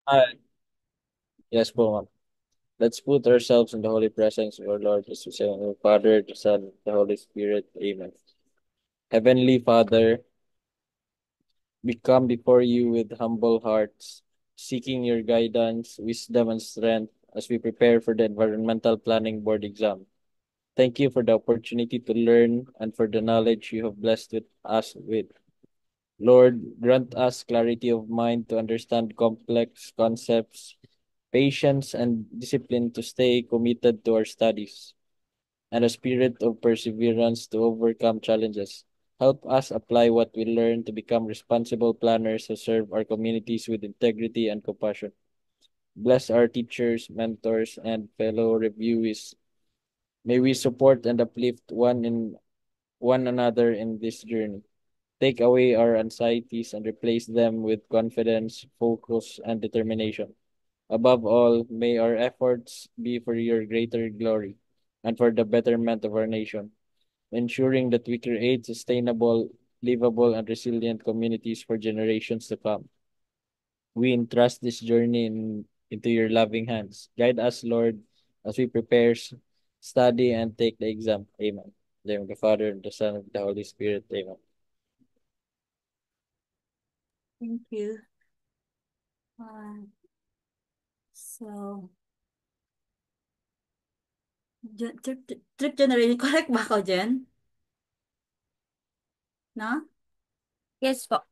Ah, yes po, ma'am. Let's put ourselves in the holy presence of our Lord, as we say, in the Father, the Son, the Holy Spirit. Amen. Heavenly Father, we come before you with humble hearts, seeking your guidance, wisdom, and strength as we prepare for the Environmental Planning Board exam. Thank you for the opportunity to learn and for the knowledge you have blessed us with. Lord, grant us clarity of mind to understand complex concepts, patience, and discipline to stay committed to our studies, and a spirit of perseverance to overcome challenges. Help us apply what we learn to become responsible planners who serve our communities with integrity and compassion. Bless our teachers, mentors, and fellow reviewees. May we support and uplift one another in this journey. Take away our anxieties and replace them with confidence, focus, and determination. Above all, may our efforts be for your greater glory and for the betterment of our nation, ensuring that we create sustainable, livable, and resilient communities for generations to come. We entrust this journey into your loving hands. Guide us, Lord, as we prepare, study, and take the exam. Amen. In the name of the Father, and the Son, and the Holy Spirit. Amen. Thank you. Uh, so, trip generation, correct ba ako dyan? No? Yes po.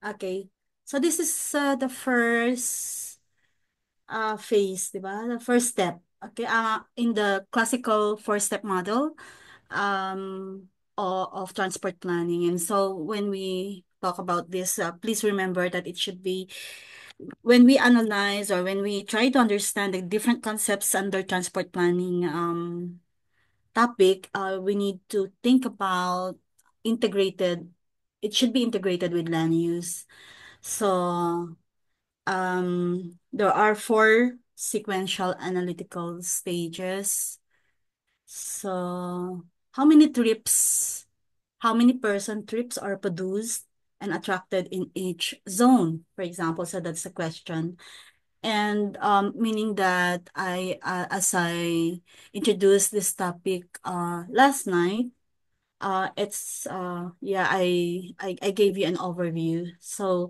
Okay. So, this is the first phase, di ba? The first step. Okay. In the classical four-step model of transport planning. And so, when we talk about this, please remember that it should be when we analyze or when we try to understand the different concepts under transport planning topic, we need to think about integrated, it should be integrated with land use. So, there are four sequential analytical stages. So, how many trips, how many person trips are produced and attracted in each zone, for example? So that's a question. And meaning that as I introduced this topic last night, I gave you an overview. So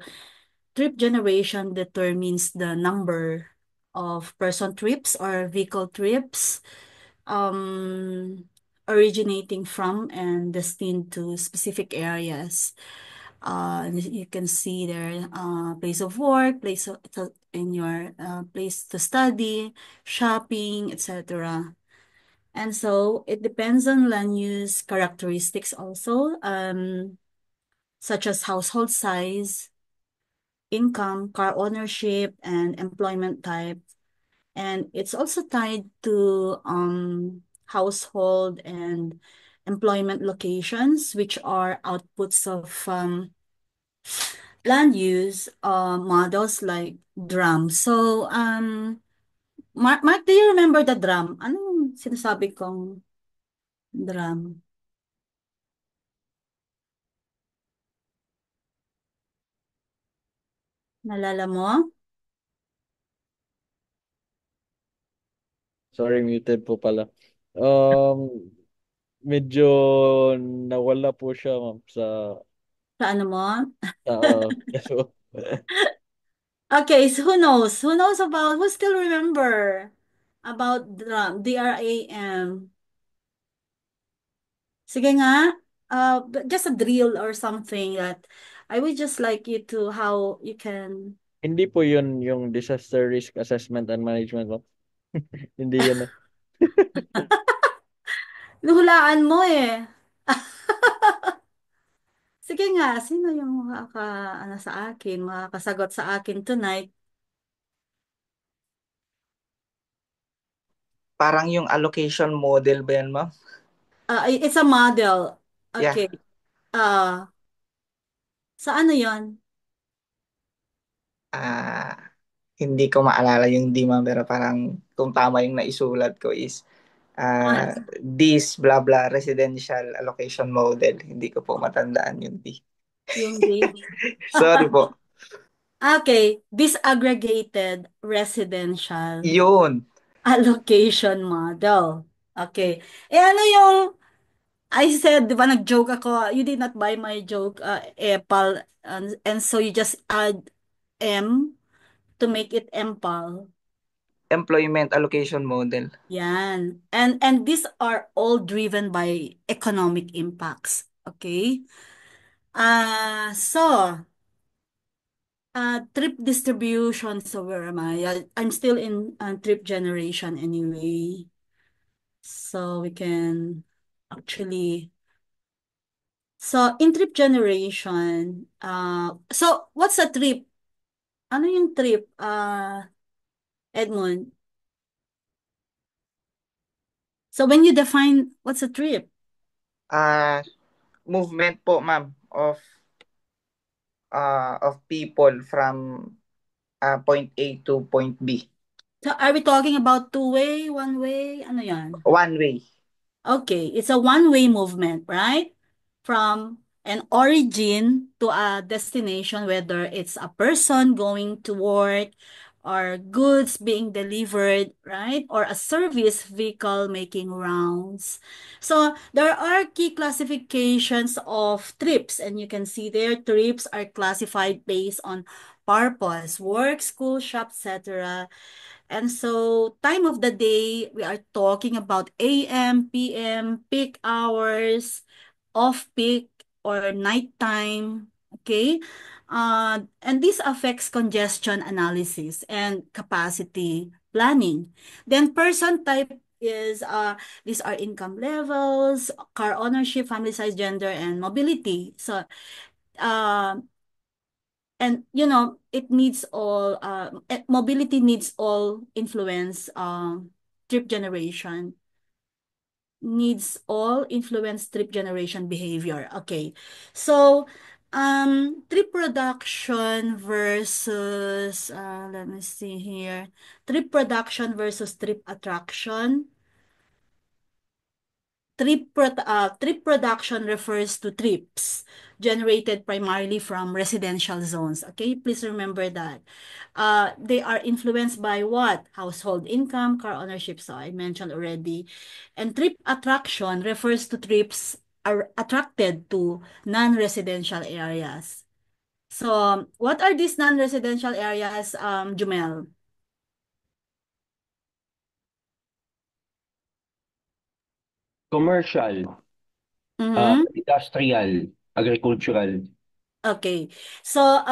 trip generation determines the number of person trips or vehicle trips um originating from and destined to specific areas. You can see there, place of work, in your place to study, shopping, etc. And so it depends on land use characteristics also, such as household size, income, car ownership, and employment type. And it's also tied to household and employment locations, which are outputs of land use models like drum. So, Mark, do you remember the drum? Anong sinasabi kong drum? Nalala mo? Sorry, muted po pala. Medyo nawala po siya, ma'am, Sa ano mo? so, Okay, so who knows? Who knows about, who still remember about drum, DRAM? Sige nga, just a drill or something that I would just like you to how you can. hindi po yun yung disaster risk assessment and management, ma'am. Hindi yun. Nuhulaan mo eh. Sige nga, sino yung ano sa akin, makakasagot sa akin tonight? Parang yung allocation model ba yan, ma'am? It's a model. Yeah. Okay. Uh, sa ano yon? Ah, hindi ko maalala yung D, ma'am, pero parang kung tama yung naisulat ko is Ah, this blah blah residential allocation model. Hindi ko po matandaan yung D. yung D. Sorry po. Okay, disaggregated residential Yun. allocation model. Okay. Eh ano yung I said, di ba nag-joke ako, you did not buy my joke, Epal, and so you just add M to make it Empal. Employment allocation model. Yan. And these are all driven by economic impacts. Okay? So trip distribution. So where am I? I'm still in trip generation anyway. So we can actually so in trip generation, so what's a trip? Ano yung trip? Edmund. So when you define what's a trip? Ah, movement po, ma'am, of people from point A to point B. So are we talking about two-way, one-way? Ano yan? One way. Okay, it's a one-way movement, right? From an origin to a destination, whether it's a person going to work or goods being delivered, right? Or a service vehicle making rounds. So there are key classifications of trips, and you can see there trips are classified based on purpose, work, school, shop, etc. And so, time of the day, we are talking about AM, PM, peak hours, off-peak, or nighttime. Okay? And this affects congestion analysis and capacity planning. Then, person type is these are income levels, car ownership, family size, gender, and mobility. So, uh, and it needs all mobility needs all influence trip generation needs all influence trip generation behavior. Okay, so trip production versus let me see here, trip production versus trip attraction. Trip production refers to trips generated primarily from residential zones. Okay, please remember that. They are influenced by what? Household income, car ownership. So I mentioned already. And trip attraction refers to trips are attracted to non-residential areas. So what are these non-residential areas, Jumel? Commercial, Mm-hmm. industrial, agricultural. Okay. So,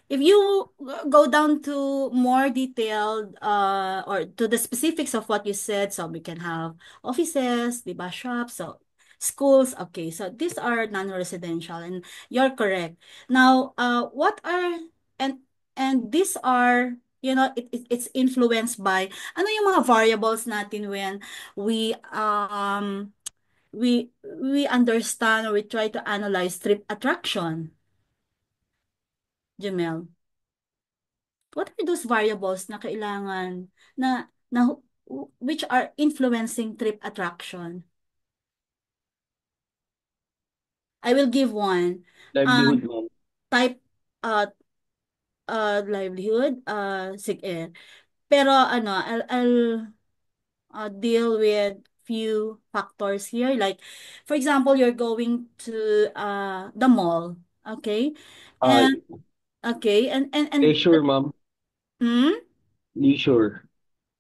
if you go down to more detailed or to the specifics of what you said, so we can have offices, di ba, shops, so schools. Okay, so these are non-residential, and you're correct. Now, what are and these are it's influenced by ano yung mga variables natin when we we understand or we try to analyze trip attraction. Jamel, what are those variables na kailangan na which are influencing trip attraction? I will give one. Livelihood, Um, ma'am. type livelihood, sige. Pero ano, I'll deal with few factors here. Like, for example, you're going to the mall, okay? Uh, And okay, and leisure, ma'am. hmm? Leisure.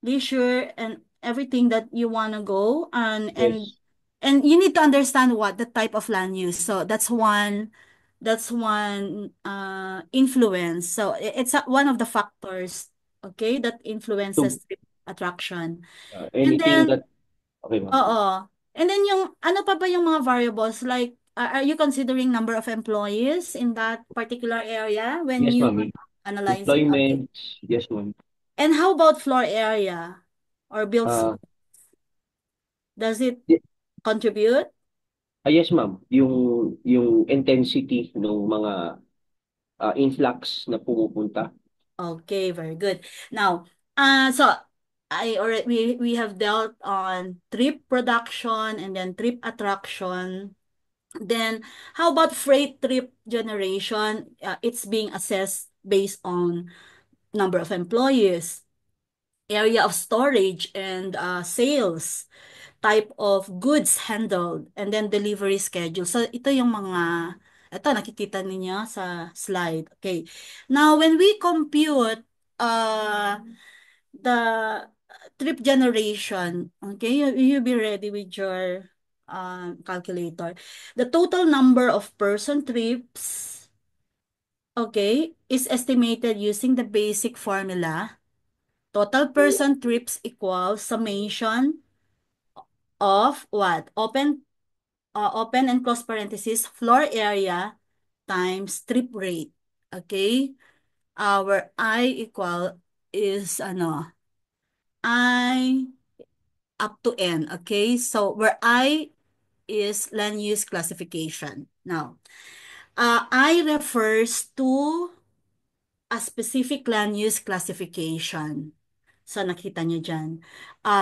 Leisure and everything that you want to go Yes. and you need to understand what the type of land use, so that's one influence, so it's one of the factors, okay, that To, influences trip attraction. And anything then that, okay, ma'am. oo, and then yung ano pa ba yung mga variables, like are you considering number of employees in that particular area when Yes, you ma'am. are analyzing? Okay. Employment, yes, ma'am. And how about floor area or build? Uh, Does it y- contribute? yes, ma'am. Yung intensity ng mga influx na pumupunta. Okay, very good. Now, so I already we have dealt on trip production and then trip attraction. Then how about freight trip generation? It's being assessed based on number of employees, area of storage and sales, type of goods handled, and then delivery schedule. So ito yung ito nakikita ninyo sa slide. Okay. Now, when we compute the trip generation, okay, you be ready with your calculator. The total number of person trips, okay, is estimated using the basic formula. Total person trips equals summation of what? Open and close parenthesis, floor area times trip rate. Okay? Our I equal is I up to N. Okay? So where I is land use classification. Now, I refers to a specific land use classification. So, nakita nyo dyan.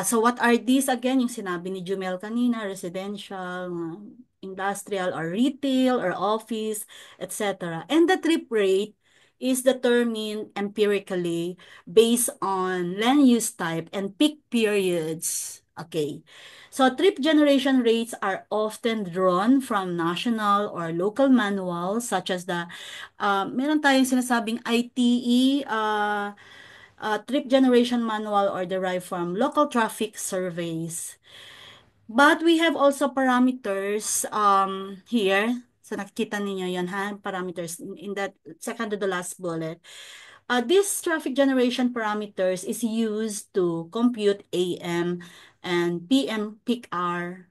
So, what are these again? Yung sinabi ni Jumel kanina, residential, industrial, or retail, or office, etc. And the trip rate is determined empirically based on land use type and peak periods. Okay. So, trip generation rates are often drawn from national or local manuals such as meron tayong sinasabing ITE, trip generation manual or derived from local traffic surveys. But we have also parameters here. So nakikita ninyo yan ha, parameters in that second to the last bullet. This traffic generation parameters is used to compute AM and PM peak hour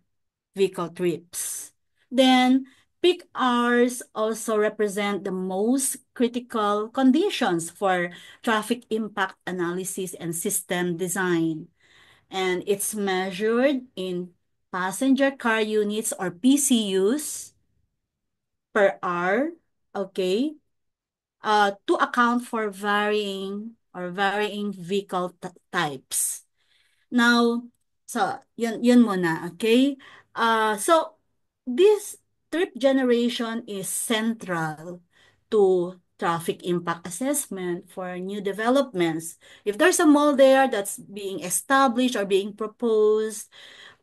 vehicle trips. Then, peak hours also represent the most critical conditions for traffic impact analysis and system design. And it's measured in passenger car units or PCUs per hour, okay, to account for varying vehicle types. Now, so, yun muna, okay? So, this trip generation is central to traffic impact assessment for new developments. If there's a mall there that's being established or being proposed,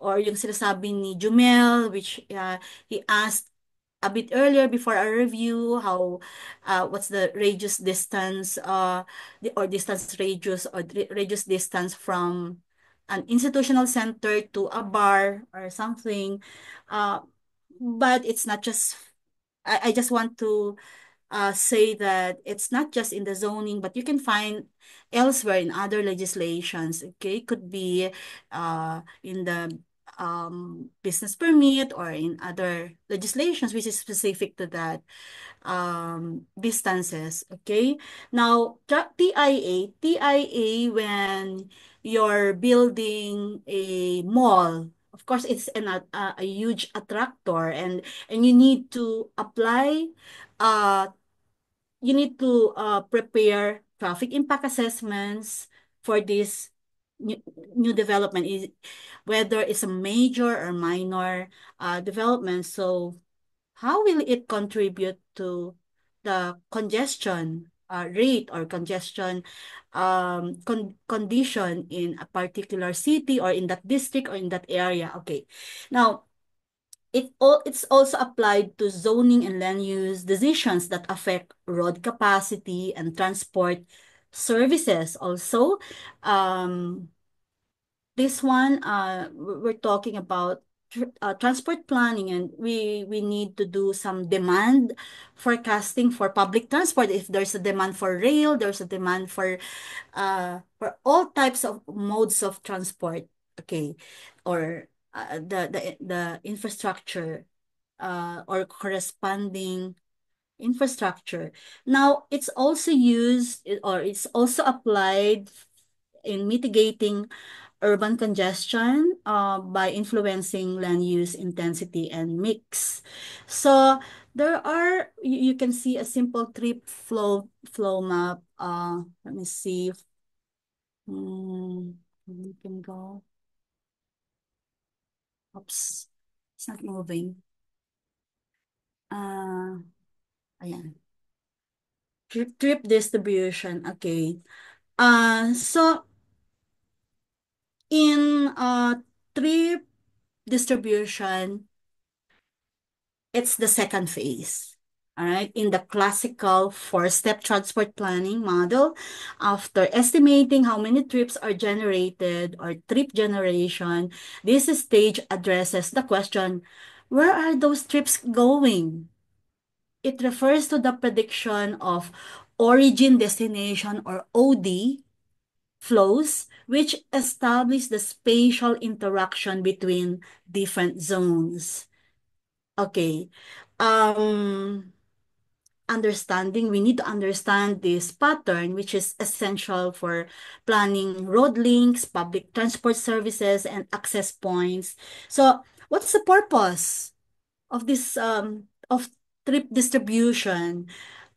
or yung sinasabi ni Jumel, which he asked a bit earlier before our review, how what's the radius distance or distance radius or radius distance from an institutional center to a bar or something. But it's not just I just want to say that it's not just in the zoning, but you can find elsewhere in other legislations. Okay, could be in the business permit or in other legislations which is specific to that distances. Okay, now TIA when you're building a mall. Of course, it's a huge attractor, and uh, you need to prepare traffic impact assessments for this new, new development, whether it's a major or minor development. So how will it contribute to the congestion rate or congestion condition in a particular city or in that district or in that area? Okay. Now, it's also applied to zoning and land use decisions that affect road capacity and transport services. Also, this one, we're talking about transport planning, and we need to do some demand forecasting for public transport. If there's a demand for rail, there's a demand for all types of modes of transport. Okay, or the infrastructure or corresponding infrastructure. Now, it's also used or it's also applied in mitigating urban congestion by influencing land use intensity and mix. So there are, you can see a simple trip flow map. Let me see if we can go. Oops, it's not moving. Ayan. Trip distribution. Okay. So in trip distribution, it's the second phase. All right. In the classical four-step transport planning model, after estimating how many trips are generated or trip generation, this stage addresses the question, where are those trips going? It refers to the prediction of origin destination or OD flows, which establish the spatial interaction between different zones. Okay. Um, we need to understand this pattern, which is essential for planning road links, public transport services, and access points. So, what's the purpose of this of trip distribution?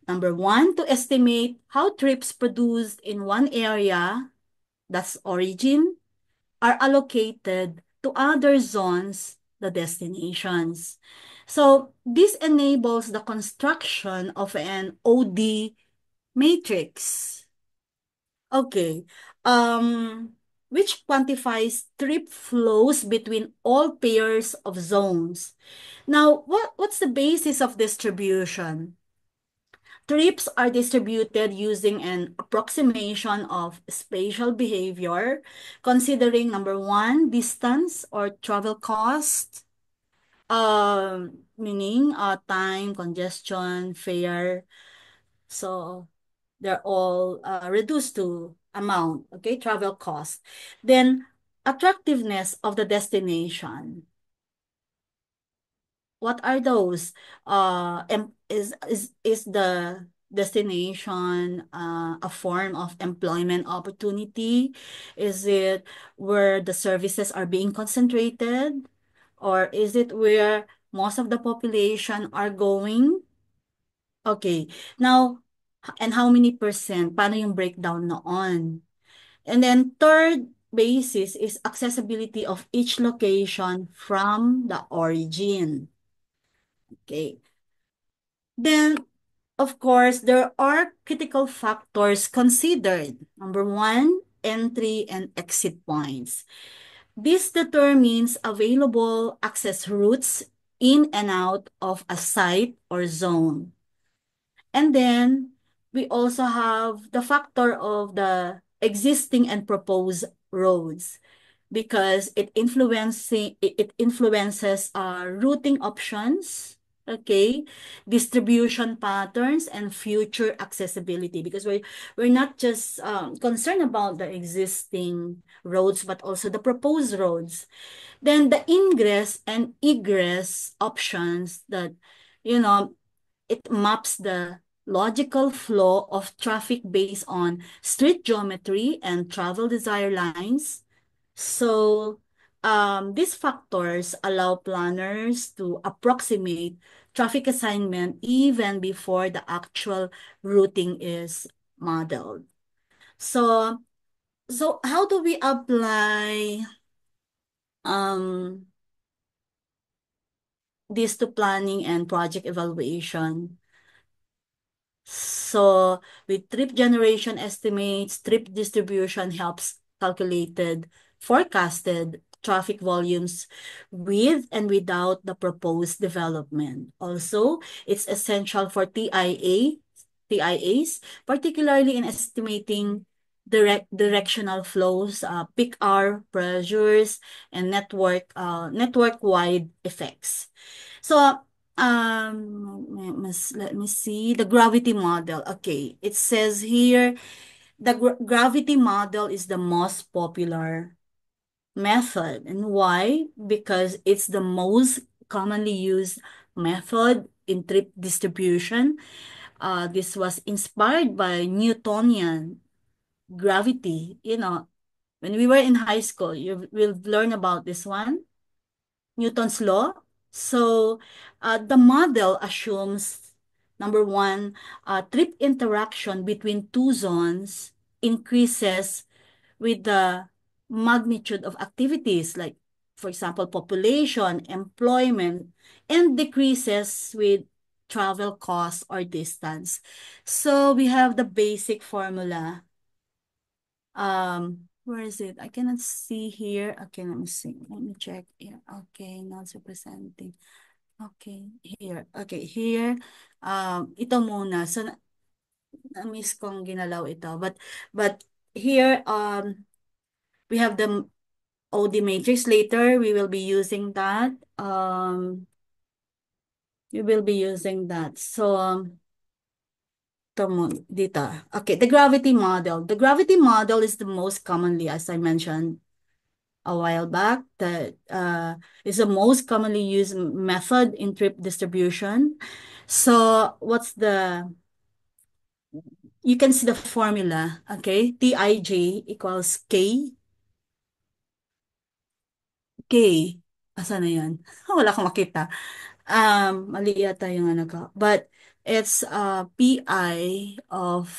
Number one, to estimate how trips produced in one area, that's origin, are allocated to other zones, the destinations. So this enables the construction of an OD matrix. Okay. Which quantifies trip flows between all pairs of zones. Now, what's the basis of distribution? Trips are distributed using an approximation of spatial behavior, considering number one, distance or travel cost, meaning time, congestion, fare. So they're all reduced to amount, okay, travel cost. Then attractiveness of the destination. What are those? Is the destination a form of employment opportunity? Is it where the services are being concentrated? Or is it where most of the population are going? Okay. Now, and how many percent? Paano yung breakdown noon? And then third basis is accessibility of each location from the origin. Okay. Then, of course, there are critical factors considered. Number one, entry and exit points. This determines available access routes in and out of a site or zone. And then we also have the factor of the existing and proposed roads because it influences routing options, okay, distribution patterns and future accessibility because we're not just concerned about the existing roads but also the proposed roads. Then the ingress and egress options that you know it maps the logical flow of traffic based on street geometry and travel desire lines. So, these factors allow planners to approximate traffic assignment even before the actual routing is modeled. So, how do we apply um, this to planning and project evaluation? So with trip generation estimates, trip distribution helps calculated, forecasted traffic volumes with and without the proposed development. Also, it's essential for TIAs, particularly in estimating directional flows, peak hour pressures, and network-wide effects. So let me see the gravity model. Okay, it says here the gravity model is the most popular method. And why? Because it's the most commonly used method in trip distribution. This was inspired by Newtonian gravity. When we were in high school, you will learn about this one. Newton's law. So the model assumes, number one, trip interaction between two zones increases with the magnitude of activities, like, for example, population, employment, and decreases with travel cost or distance. So we have the basic formula. Where is it? I cannot see here. Okay, let me see. Let me check here. Okay, not representing. Okay, here. Okay, here. Ito muna. So, na-miss kong ginalaw ito. But here, we have the OD matrix. Later, we will be using that. We will be using that. So, ito mo, dito. Okay, the gravity model. The gravity model is the most commonly, as I mentioned a while back, that is the most commonly used method in trip distribution. So, you can see the formula, okay? Tij equals K. Asa na yan? Wala akong makita. Mali yata yung ano ko. But it's Pi of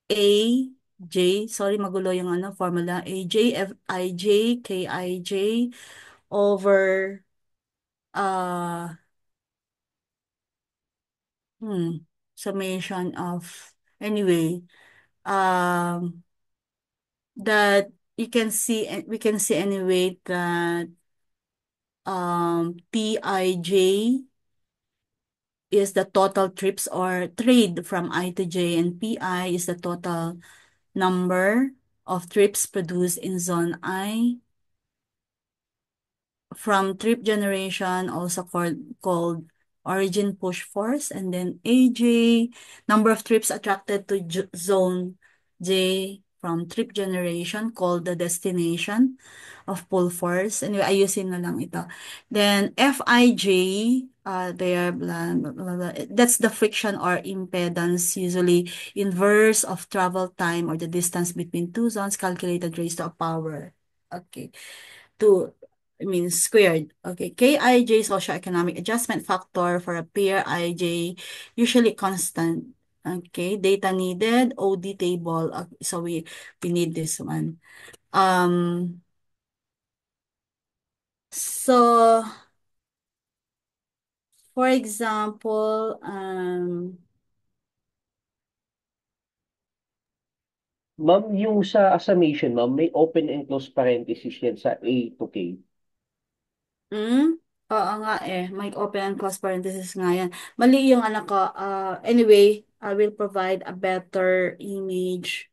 AJ, sorry magulo yung ano formula, AJ Fij Kij over uh summation of, anyway, that you can see, we can see anyway that Tij is the total trips or trade from I to J, and Pi is the total number of trips produced in zone I from trip generation, also called origin push force, and then AJ, number of trips attracted to zone J from trip generation, called the destination of pull force. Anyway, ayusin na lang ito. Then Fij, there, blah, blah, blah, blah. That's the friction or impedance, usually inverse of travel time or the distance between two zones, calculated raised to a power. Okay. Squared. Okay, Kij socioeconomic adjustment factor for a pair IJ, usually constant. Okay, data needed, OD table. Okay, so we need this one. So for example, Ma'am, yung sa summation, ma'am, may open and close parenthesis yan sa A to K. Oo nga may open and close parenthesis nga yan. Mali yung anak ko. Anyway, I will provide a better image.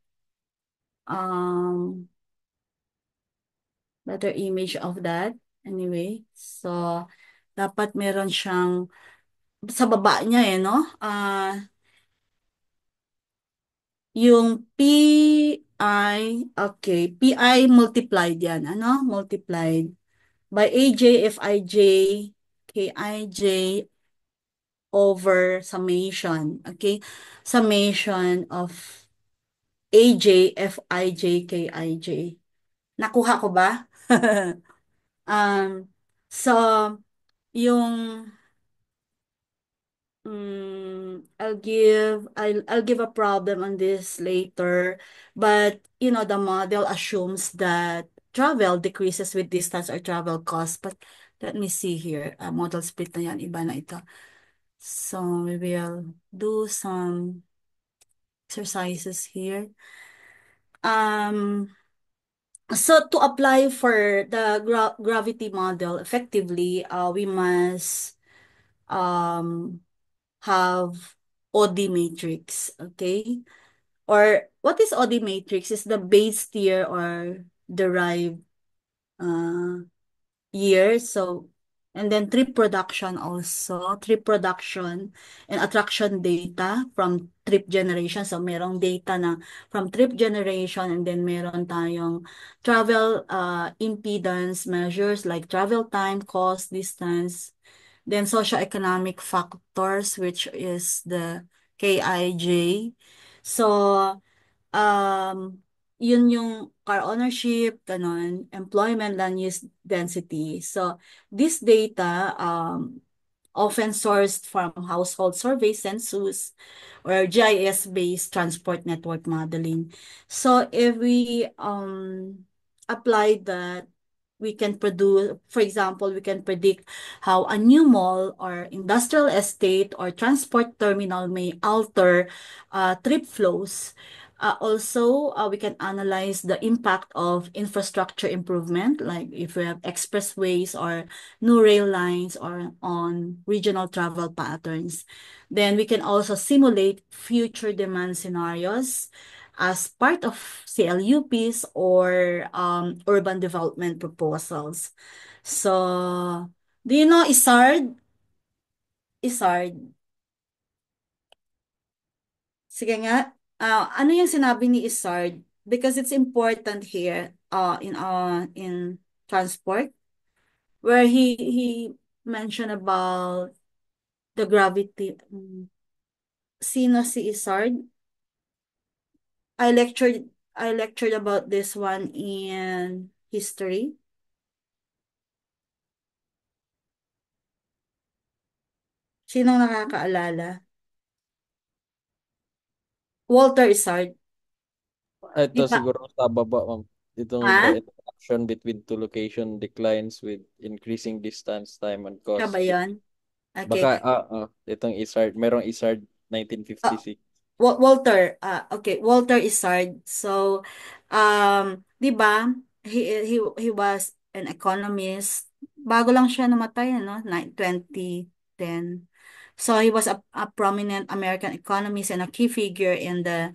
Better image of that. Anyway, so, dapat meron siyang, sa baba niya no? Yung okay, PI multiplied yan, ano? Multiplied by AJ, FIJ, KIJ over summation, okay? Summation of AJ, FIJ, KIJ. Nakuha ko ba? So, yung I'll give a problem on this later, but the model assumes that travel decreases with distance or travel cost. But let me see here. Model split na yan, iba na ito. So we will do some exercises here. So to apply for the gravity model effectively, we must have OD matrix, okay? Or what is OD matrix? Is the base tier or derived year. So, and then trip production also. Trip production and attraction data from trip generation. So, merong data na from trip generation, and then meron tayong travel impedance measures like travel time, cost, distance. Then socioeconomic factors, which is the KIJ. So, yun yung car ownership, ganon, employment, land use density. So, this data often sourced from household survey, census, or GIS-based transport network modeling. So, if we apply that we can produce, for example, we can predict how a new mall or industrial estate or transport terminal may alter trip flows. Also, we can analyze the impact of infrastructure improvement, like if we have expressways or new rail lines or on regional travel patterns. Then we can also simulate future demand scenarios as part of CLUPs or urban development proposals. So, do you know ISARD? ISARD. Sige nga, ano yung sinabi ni ISARD? Because it's important here in transport, where he mentioned about the gravity. Sino si ISARD? I lectured I lectured about this one in history. Sinong nakakaalala? Walter Isard. Di Ito ba? siguro sa baba, ma'am. Itong Ha? the interaction between two location declines with increasing distance, time, and Siya ba cost. yun? Okay. Baka, itong Isard. Merong Isard Ah, 1956. Walter, okay, Walter Isard. So, di ba, he was an economist. Bago lang siya namatay, ano, 2010. So, he was a prominent American economist and a key figure in the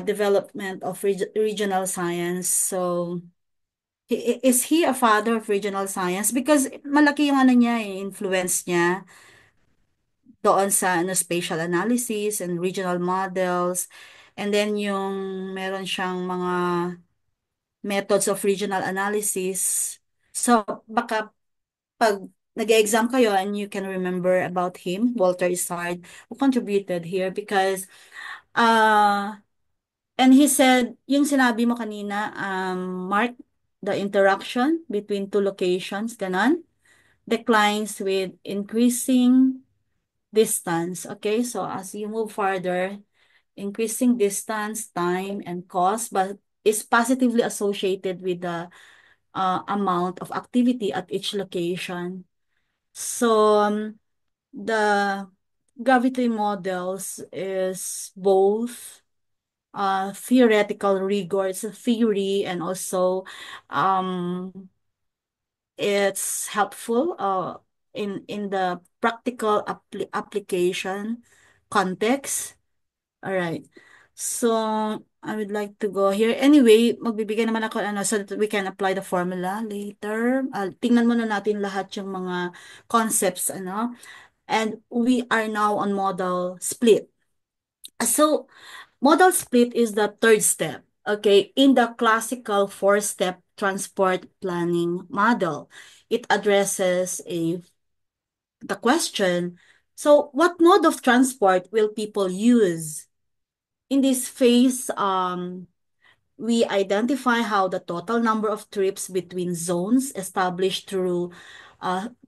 development of regional science. So, is he a father of regional science? Because malaki yung ano niya, influence niya doon sa ano, spatial analysis and regional models. And then yung meron siyang mga methods of regional analysis. So baka pag nag-exam kayo and you can remember about him, Walter Isard, who contributed here because uh and he said, yung sinabi mo kanina, Mark, the interaction between two locations, ganon, declines with increasing distance. Okay, so as you move farther, increasing distance, time, and cost, but is positively associated with the amount of activity at each location. So the gravity models is both theoretical rigor, it's a theory, and also it's helpful in the practical application context. All right. So I would like to go here. Anyway, magbibigay naman ako ano so that we can apply the formula later. Tingnan muna natin lahat yung mga concepts ano. And we are now on model split. So model split is the third step, okay, in the classical four-step transport planning model. It addresses the question, so what mode of transport will people use? In this phase, we identify how the total number of trips between zones established through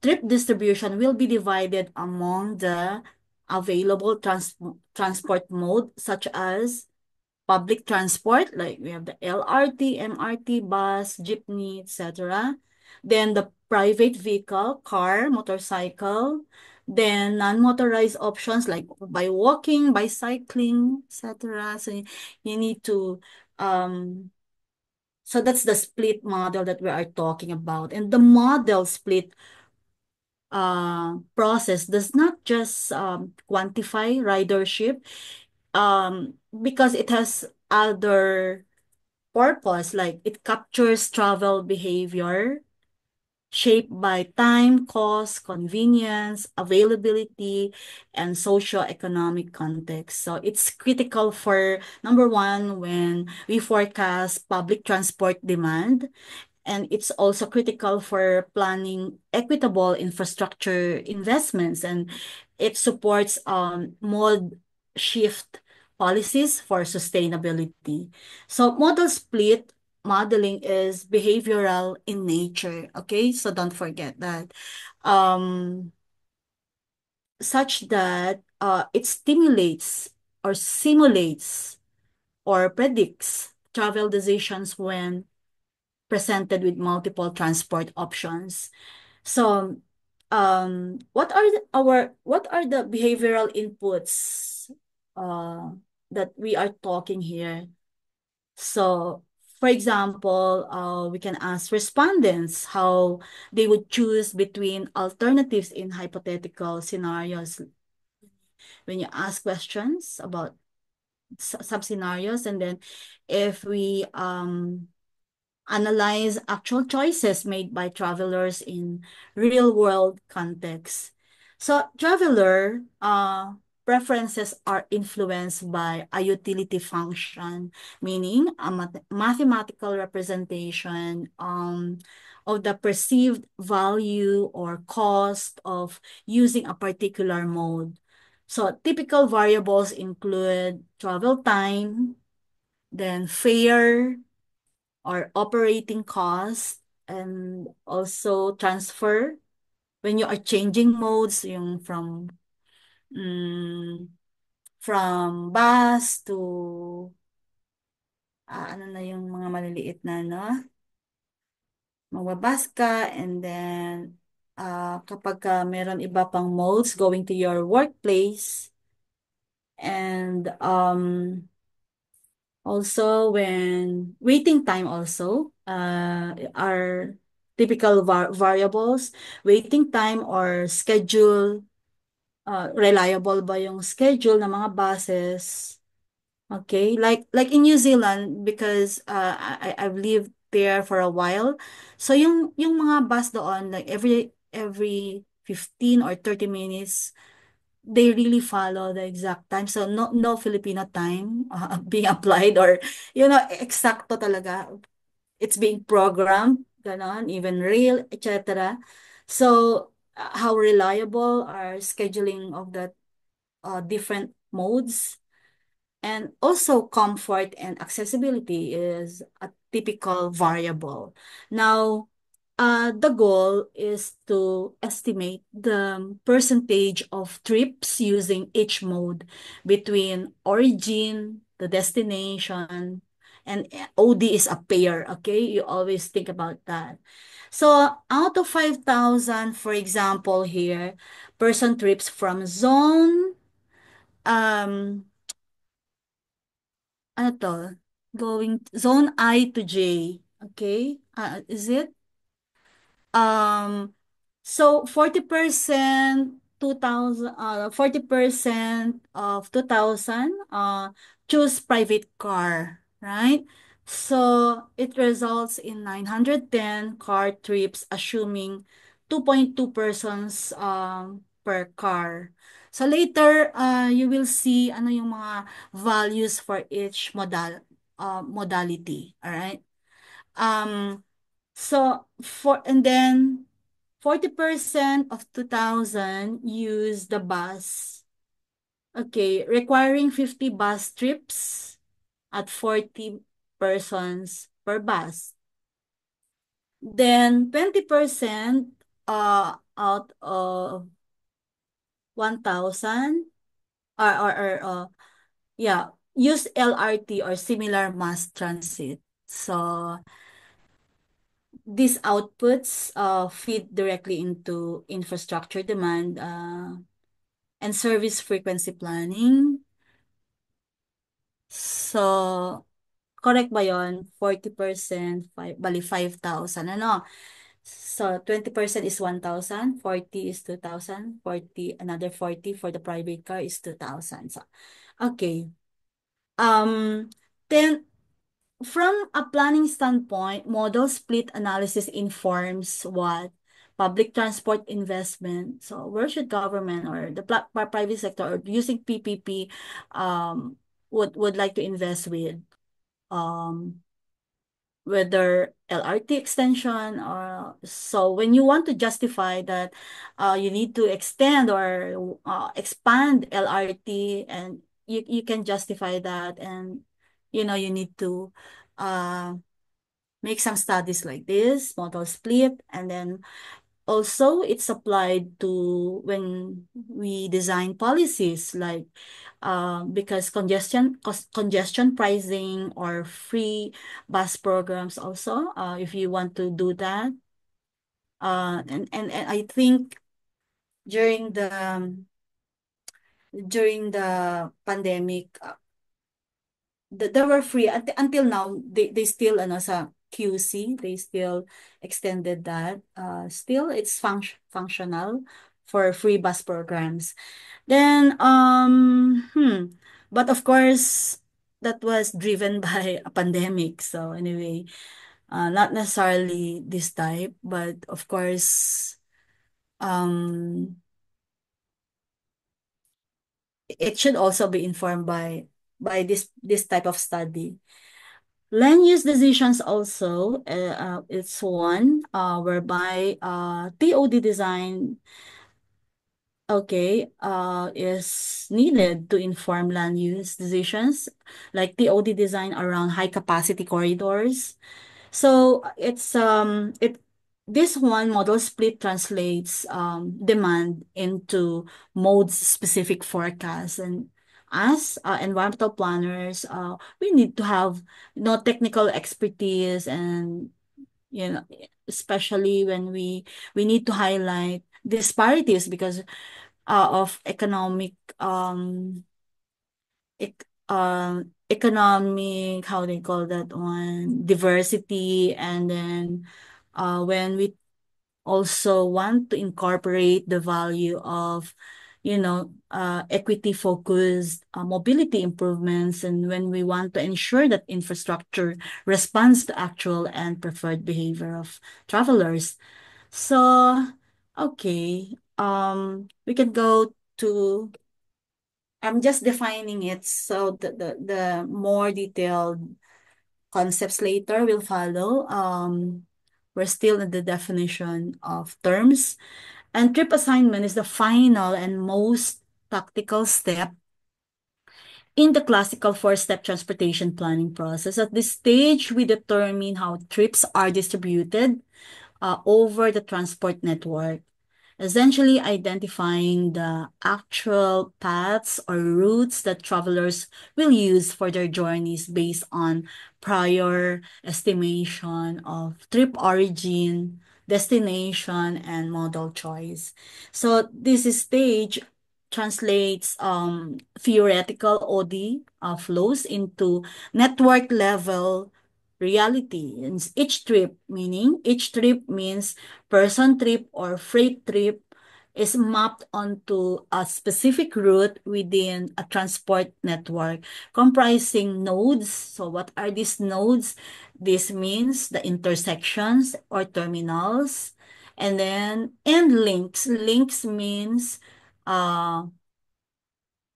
trip distribution will be divided among the available transport mode, such as public transport, like we have the LRT, MRT, bus, jeepney, etc. Then the private vehicle, car, motorcycle. Then non-motorized options like by walking, by cycling, etc. So you need to, so that's the split model that we are talking about. And the model split process does not just quantify ridership, because it has other purpose, like it captures travel behavior shaped by time, cost, convenience, availability, and socio-economic context. So it's critical for number one, when we forecast public transport demand, and it's also critical for planning equitable infrastructure investments, and it supports mode shift policies for sustainability. So model split modeling is behavioral in nature, okay? So don't forget that. Such that it stimulates or simulates or predicts travel decisions when presented with multiple transport options. So, what are the behavioral inputs that we are talking here? So, for example, we can ask respondents how they would choose between alternatives in hypothetical scenarios. When you ask questions about some scenarios, and then if we analyze actual choices made by travelers in real world contexts. So traveler preferences are influenced by a utility function, meaning a mathematical representation of the perceived value or cost of using a particular mode. So typical variables include travel time, then fare, or operating cost, and also transfer when you are changing modes, yung mm, from bus to ano na yung mga maliliit na no, magbabas ka, and then kapag meron iba pang modes going to your workplace, and also when waiting time also are typical variables. Waiting time or schedule, reliable ba yung schedule ng mga buses? Okay, like in New Zealand, because I've lived there for a while. So yung mga bus doon, like every 15 or 30 minutes, they really follow the exact time. So no Filipino time being applied, or eksakto talaga. It's being programmed, ganon, even real, etc. So how reliable are scheduling of the different modes? And also comfort and accessibility is a typical variable. Now, the goal is to estimate the percentage of trips using each mode between origin, the destination, and OD is a pair, okay? You always think about that. So out of 5,000, for example, here, person trips from zone, um, ano to? Going zone I to J. Okay? Is it? Um, so 40%, 40% of 2,000 choose private car, right? So it results in 910 car trips, assuming 2.2 persons per car. So later, you will see ano yung mga values for each modality, all right? Um, and then 40% of 2,000 use the bus. Okay, requiring 50 bus trips at 40 persons per bus. Then 20% out of 1,000 yeah, use LRT or similar mass transit. So these outputs feed directly into infrastructure demand and service frequency planning. So, correct ba yon? 40%, bali 5,000, ano? So, 20% is 1,000, 40 is 2,000, 40, another 40 for the private car is 2,000. So, okay. Then, from a planning standpoint, model split analysis informs what? Public transport investment. So where should government or the private sector or using PPP would like to invest with? Whether LRT extension, or so when you want to justify that you need to extend or expand LRT, and you can justify that, and you need to uh make some studies like this, model split, and then also it's applied to when we design policies like because congestion pricing or free bus programs also if you want to do that and I think during the pandemic they were free until now they still ano sa QC they still extended that still it's functional for free bus programs then but of course that was driven by a pandemic so anyway not necessarily this type but of course um it should also be informed by this type of study. Land use decisions also, it's one whereby TOD design, okay, is needed to inform land use decisions, like TOD design around high capacity corridors. So it's it this one model split translates demand into modes specific forecasts and as environmental planners we need to have technical expertise and you know especially when we need to highlight disparities because of economic how they call that one diversity and then when we also want to incorporate the value of equity focused mobility improvements and when we want to ensure that infrastructure responds to actual and preferred behavior of travelers so okay we can go to I'm just defining it so the more detailed concepts later will follow. We're still in the definition of terms. And trip assignment is the final and most tactical step in the classical four-step transportation planning process. At this stage, we determine how trips are distributed over the transport network essentially identifying the actual paths or routes that travelers will use for their journeys based on prior estimation of trip origin, destination, and modal choice. So this stage translates theoretical OD flows into network level reality. And each trip means person trip or freight trip is mapped onto a specific route within a transport network comprising nodes. So what are these nodes? This means the intersections or terminals. And then and links. Links means uh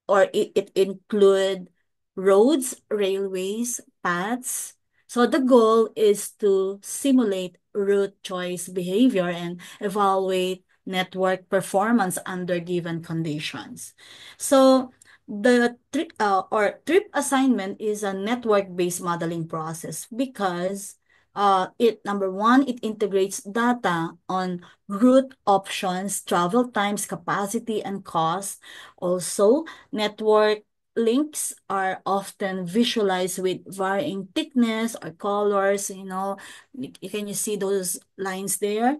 or it include roads, railways, paths. So the goal is to simulate route choice behavior and evaluate network performance under given conditions. So the trip assignment is a network-based modeling process because it number one, it integrates data on route options, travel times, capacity, and cost. Also, network links are often visualized with varying thickness or colors, can you see those lines there?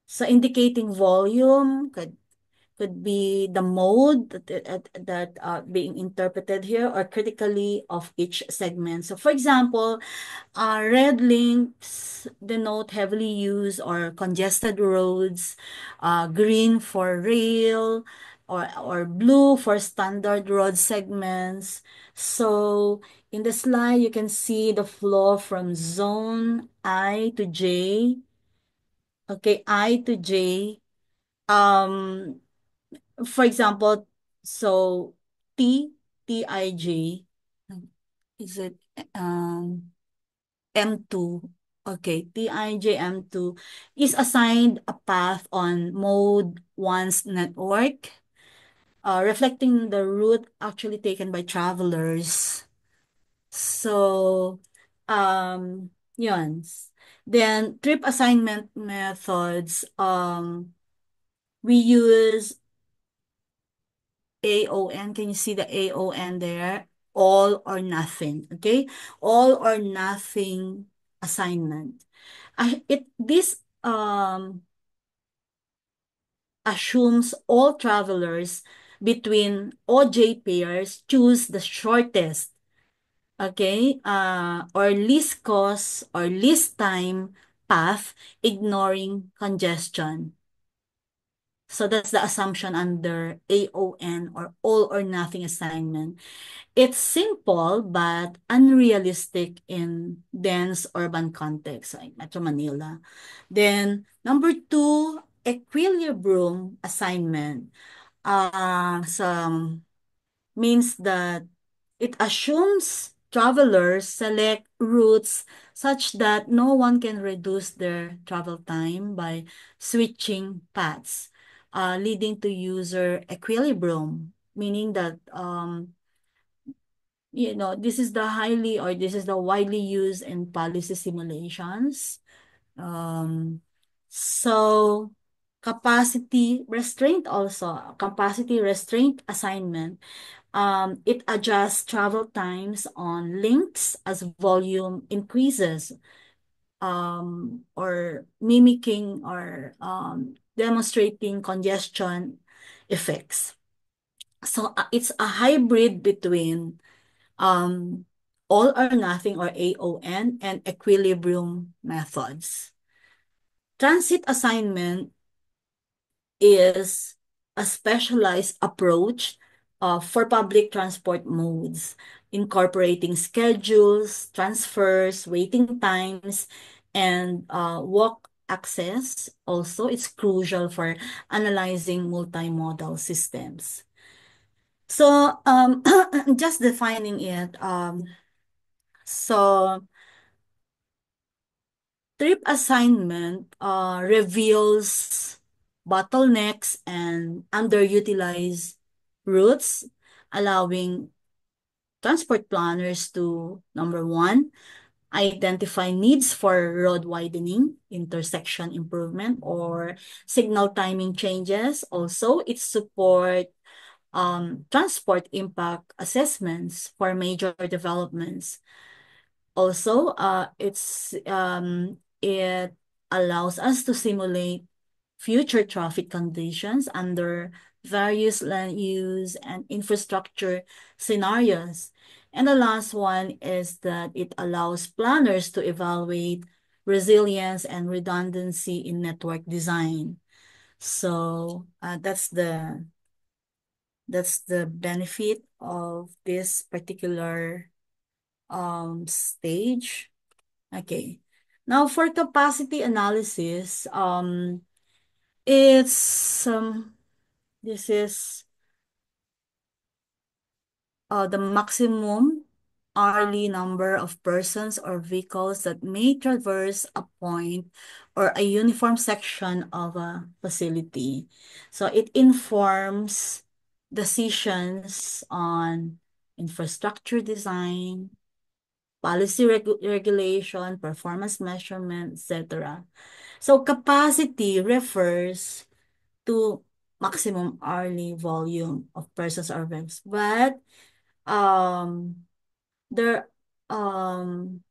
So indicating volume could be the mode that being interpreted here or critically of each segment. So for example, red links denote heavily used or congested roads, green for rail, or blue for standard road segments. So in the slide, you can see the flow from zone I to J. Okay, I to J. Um, for example, so T, TIJ, is it M2? Okay, TIJ M2 is assigned a path on mode 1's network, reflecting the route actually taken by travelers. So, yun. Then trip assignment methods, we use AON. Can you see the AON there? All or nothing, okay? All or nothing assignment. This assumes all travelers between OJ pairs choose the shortest, okay, or least cost or least time path, ignoring congestion. So that's the assumption under AON, or all or nothing assignment. It's simple but unrealistic in dense urban context like Metro Manila. Then number two, equilibrium assignment. Some means that it assumes travelers select routes such that no one can reduce their travel time by switching paths, leading to user equilibrium, meaning that this is the widely used in policy simulations. So capacity restraint assignment. It adjusts travel times on links as volume increases, or mimicking or demonstrating congestion effects. So it's a hybrid between um, all or nothing, or AON, and equilibrium methods. Transit assignment is a specialized approach for public transport modes, incorporating schedules, transfers, waiting times, and walk access. Also, it's crucial for analyzing multimodal systems. So, just defining it. So trip assignment reveals bottlenecks and underutilized routes, allowing transport planners to, number one, identify needs for road widening, intersection improvement, or signal timing changes. Also, it support transport impact assessments for major developments. Also, it allows us to simulate future traffic conditions under various land use and infrastructure scenarios. And the last one is that it allows planners to evaluate resilience and redundancy in network design. So that's the benefit of this particular stage. Okay. Now for capacity analysis, it's this is the maximum hourly number of persons or vehicles that may traverse a point or a uniform section of a facility. So it informs decisions on infrastructure design, policy regulation, performance measurement, etc. So capacity refers to maximum hourly volume of persons or vehicles, but um, there um,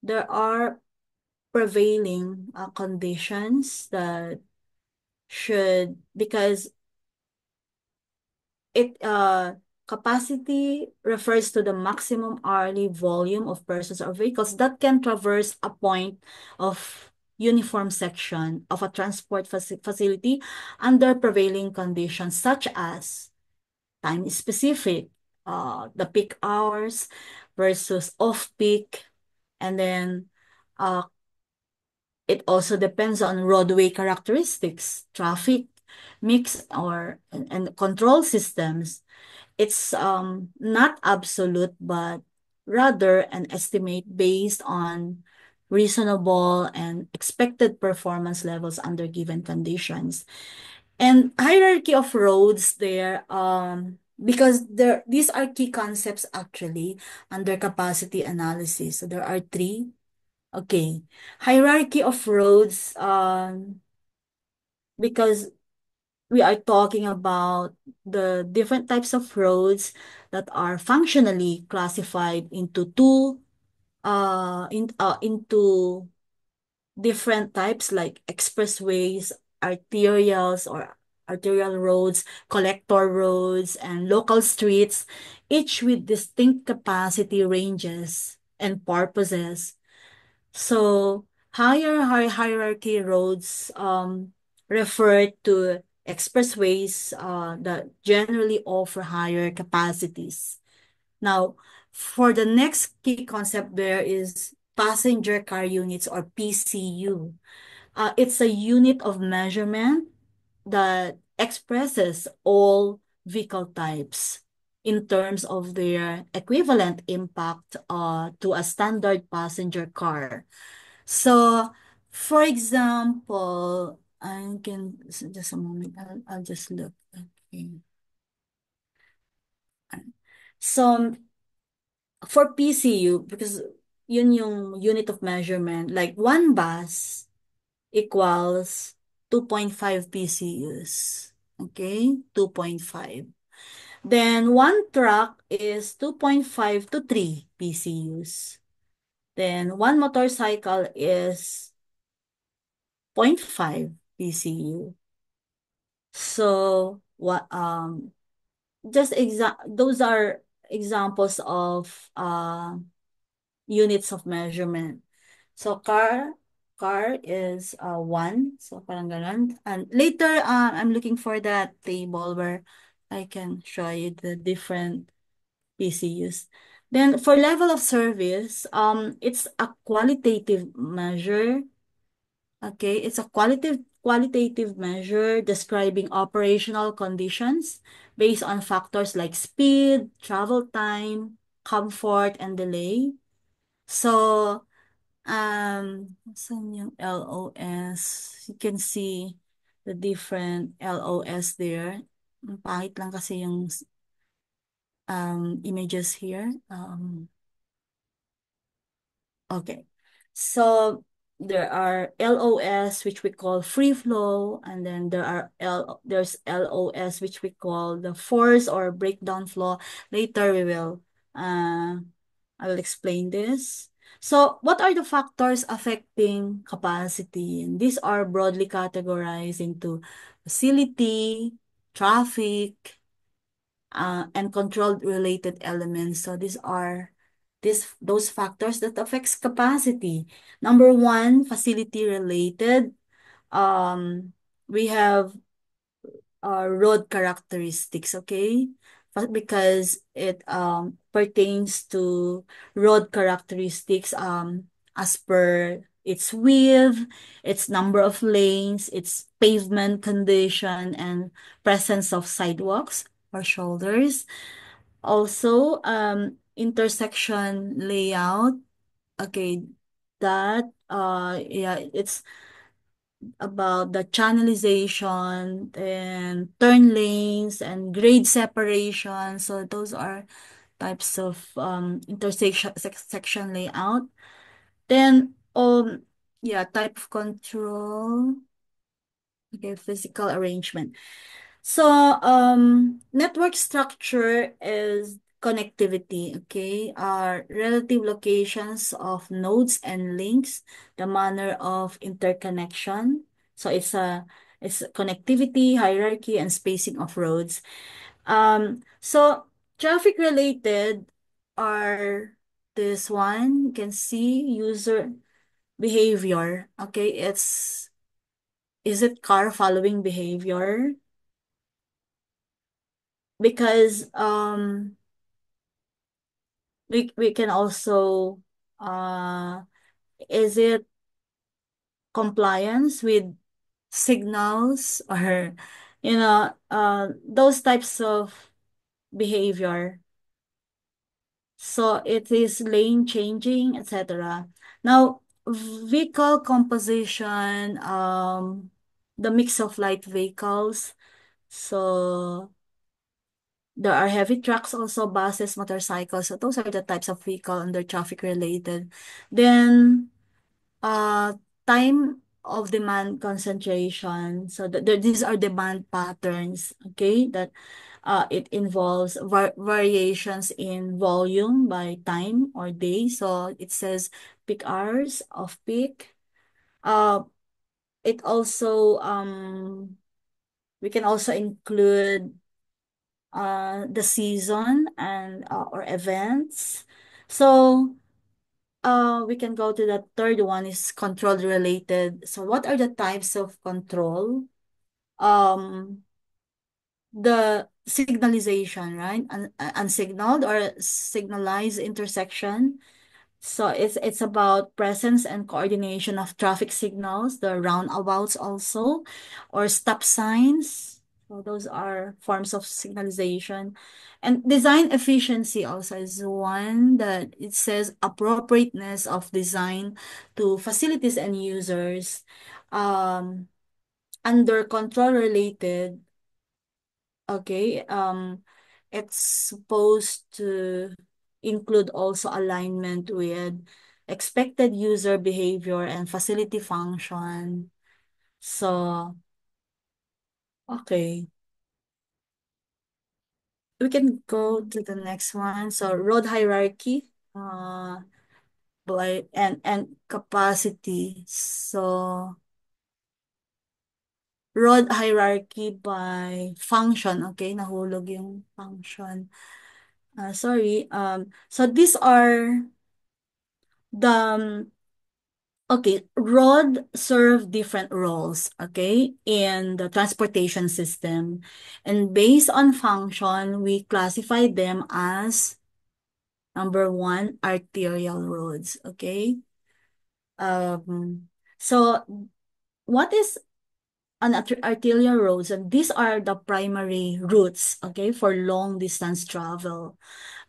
there are prevailing conditions that should, because it capacity refers to the maximum hourly volume of persons or vehicles that can traverse a point of uniform section of a transport facility under prevailing conditions, such as time specific, the peak hours versus off-peak, and then uh, it also depends on roadway characteristics, traffic mix, and control systems. It's not absolute, but rather an estimate based on reasonable and expected performance levels under given conditions. And hierarchy of roads there, because these are key concepts actually under capacity analysis. So there are three. Okay. Hierarchy of roads, because we are talking about the different types of roads that are functionally classified into into different types like expressways, arterials or arterial roads, collector roads, and local streets, each with distinct capacity ranges and purposes. So hierarchy roads refer to expressways that generally offer higher capacities. Now, for the next key concept there is passenger car units or PCU. It's a unit of measurement that expresses all vehicle types in terms of their equivalent impact to a standard passenger car. So, for example, I can just a moment. I'll just look. Okay. So, for PCU, because yun yung unit of measurement, like one bus equals 2.5 PCUs. Okay? 2.5. Then one truck is 2.5 to 3 PCUs. Then one motorcycle is 0.5 PCU. So, what those are examples of units of measurement. So car is 1. So parang ganun. And later I'm looking for that table where I can show you the different PCUs. Then for level of service, it's a qualitative measure. Okay, it's a qualitative measure describing operational conditions based on factors like speed, travel time, comfort, and delay. So, saan yung LOS? You can see the different LOS there. Ang pangit lang kasi yung images here. Okay. So there are LOS, which we call free flow, and then there's LOS, which we call the force or breakdown flow. Later I will explain this. So what are the factors affecting capacity? And these are broadly categorized into facility, traffic, and control related elements. So those factors that affects capacity. Number one, facility related. We have road characteristics, okay? Because it pertains to road characteristics as per its width, its number of lanes, its pavement condition, and presence of sidewalks or shoulders. Also, intersection layout. Okay, that yeah, it's about the channelization and turn lanes and grade separation. So those are types of section layout. Then yeah, type of control. Okay, physical arrangement. So, network structure is connectivity, okay? Are relative locations of nodes and links, the manner of interconnection. So it's connectivity, hierarchy, and spacing of roads. So traffic related are this one. You can see user behavior. Okay, is it car following behavior? Because we can also uh is it compliance with signals or those types of behavior. So it is lane changing, etc. Now, vehicle composition, the mix of light vehicles. So there are heavy trucks also, buses, motorcycles. So those are the types of vehicle under traffic related. Then uh, time of demand concentration. So these are demand patterns, okay, that it involves variations in volume by time or day. So it says peak hours of peak. Uh, it also we can also include the season and or events. So we can go to the third one is control related. So what are the types of control? Um, the signalization, right? Unsignaled or signalized intersection. So it's about presence and coordination of traffic signals, the roundabouts also, or stop signs. So those are forms of signalization. And design efficiency also is one that it says appropriateness of design to facilities and users. Um, Under control related, okay, it's supposed to include also alignment with expected user behavior and facility function. So, okay, we can go to the next one. So, road hierarchy, by and capacity. So, road hierarchy by function. Okay, nahulog yung function. Sorry. So these are the okay, road serve different roles, okay, in the transportation system. And based on function, we classify them as number one, arterial roads, okay? So what is an arterial roads? And these are the primary routes, okay, for long distance travel.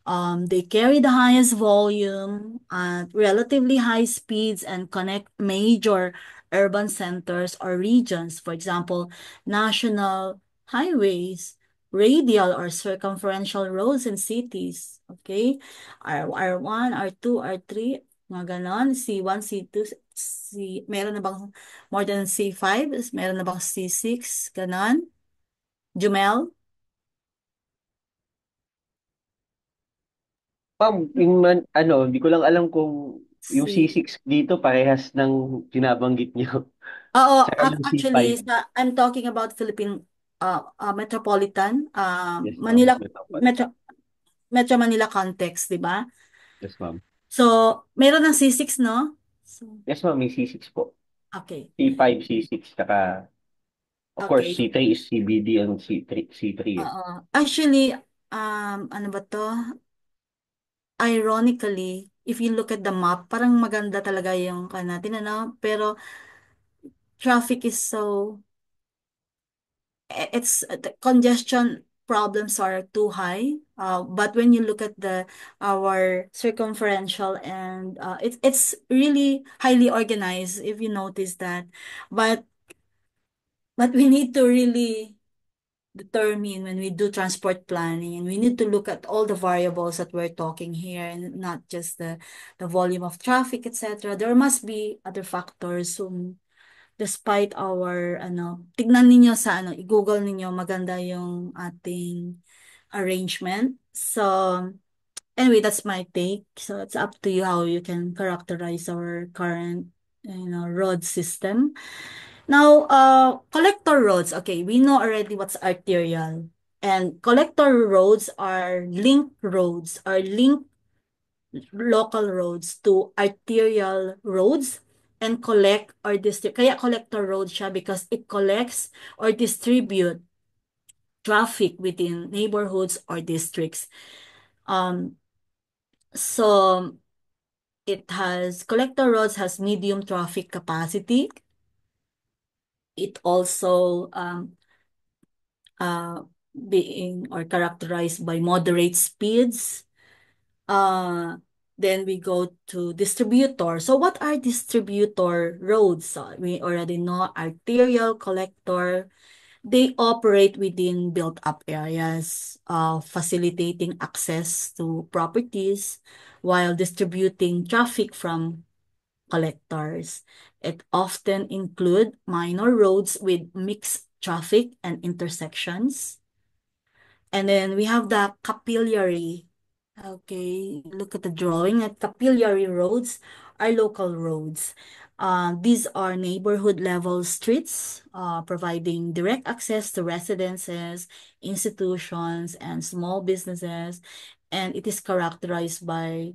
They carry the highest volume at relatively high speeds and connect major urban centers or regions. For example, national highways, radial or circumferential roads in cities. Okay? R1, R2, R3, mga ganon. C1, C2, meron na bang more than C5? Meron na bang C6? Ganon. Jumel? Ma'am, hindi ko lang alam kung yung C. C6 dito parehas ng binabanggit niyo. Oo, Saka yung actually, C5. I'm talking about Philippine metropolitan, Yes, ma'am. Manila, Metro Manila context, di ba? Yes, ma'am. So, meron ng C6, no? So, Yes, ma'am. May C6 po. okay. C5, C6, saka of course, Okay. C3 is CBD and C3 eh. Oo. Actually, ano ba to? Ironically, if you look at the map, parang maganda talaga yung natin, ano? Pero, traffic is so it's the congestion problems are too high. But when you look at the our circumferential and it's really highly organized if you notice that. But we need to really determine when we do transport planning and we need to look at all the variables that we're talking here and not just the volume of traffic, etc. There must be other factors despite our tignan ninyo sa i-Google ninyo maganda yung ating arrangement. So anyway, that's my take. So it's up to you how you can characterize our current road system. Now, collector roads. Okay, we know already what's arterial. And collector roads are link roads, are link local roads to arterial roads and collect or distribute. Kaya collector road siya because it collects or distribute traffic within neighborhoods or districts. Um, so it has collector roads has medium traffic capacity. It also uh, being or characterized by moderate speeds. Uh, then we go to distributor. So what are distributor roads? We already know arterial collector. They operate within built-up areas, facilitating access to properties while distributing traffic from collectors. It often include minor roads with mixed traffic and intersections. And then we have the capillary. Okay, look at the drawing. At capillary roads are local roads. These are neighborhood level streets, providing direct access to residences, institutions, and small businesses. And it is characterized by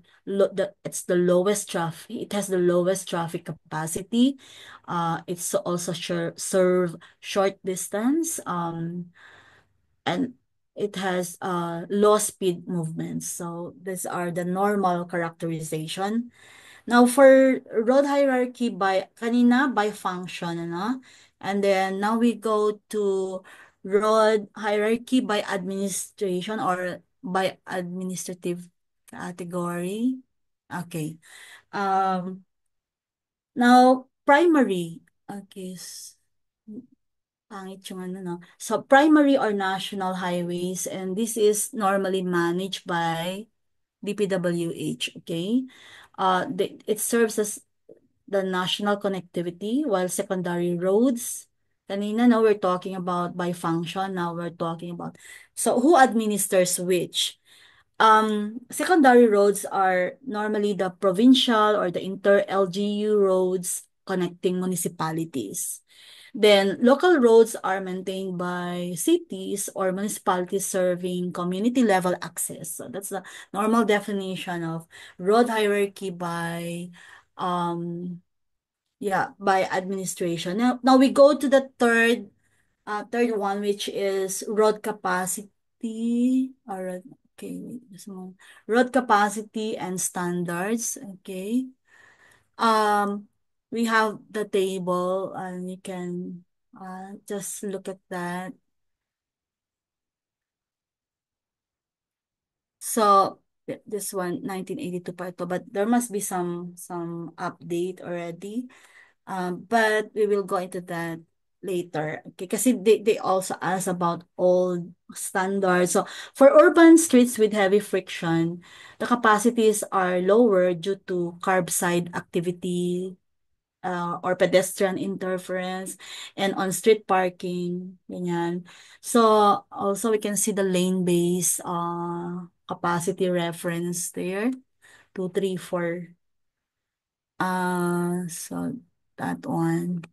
it's the lowest traffic. It has the lowest traffic capacity. It's also serve short distance. And it has low speed movements. So these are the normal characterization. Now for road hierarchy kanina by function, ano? And then now we go to road hierarchy by administration or by administrative category. Okay. Um, Now primary. Okay. Pangit yung ano, no? So, primary or national highways, and this is normally managed by DPWH, okay? It serves as the national connectivity, while secondary roads, kanina, now we're talking about by function, now we're talking about, so who administers which? Secondary roads are normally the provincial or the inter-LGU roads connecting municipalities. Then, local roads are maintained by cities or municipalities serving community level access. So that's the normal definition of road hierarchy um, by administration. Now we go to the third one, which is road capacity. Or okay, wait, just a moment. Road capacity and standards. Okay. Um, we have the table, and you can just look at that. So this one, 1982 pa ito, but there must be some update already. But we will go into that later. Okay, kasi they also ask about old standards. So for urban streets with heavy friction, the capacities are lower due to curbside activity, or pedestrian interference, and on-street parking, ganyan. So, also we can see the lane-based capacity reference there, 2, 3, 4. So that one.